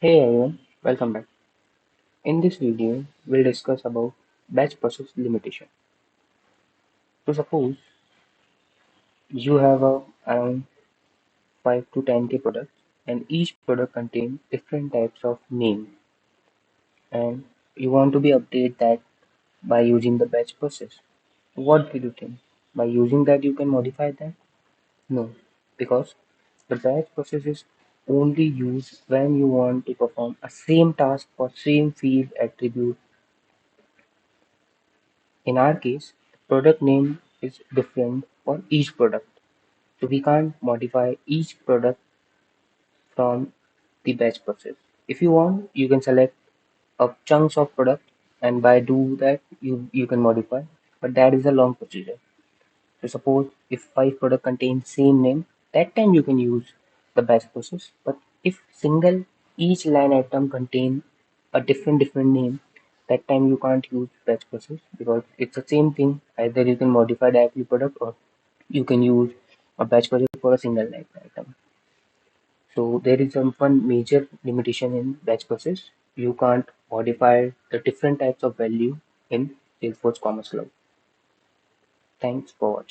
Hey everyone, welcome back. In this video, we'll discuss about batch process limitation. So suppose you have around 5 to 10k products and each product contains different types of name and you want to be update that by using the batch process. What do you think? By using that you can modify that? No, because the batch process is only used when you want to perform a same task for same field attribute. In our case, the product name is different for each product. So we can't modify each product from the batch process. If you want, you can select a chunks of product and by do that you can modify. But that is a long procedure. So suppose if five product contain same name, that time you can use the batch process. But if single each line item contain a different name, that time you can't use batch process because it's the same thing. Either you can modify directly product or you can use a batch process for a single line item. So there is some one major limitation in batch process. You can't modify the different types of value in Salesforce Commerce Cloud. Thanks for watching.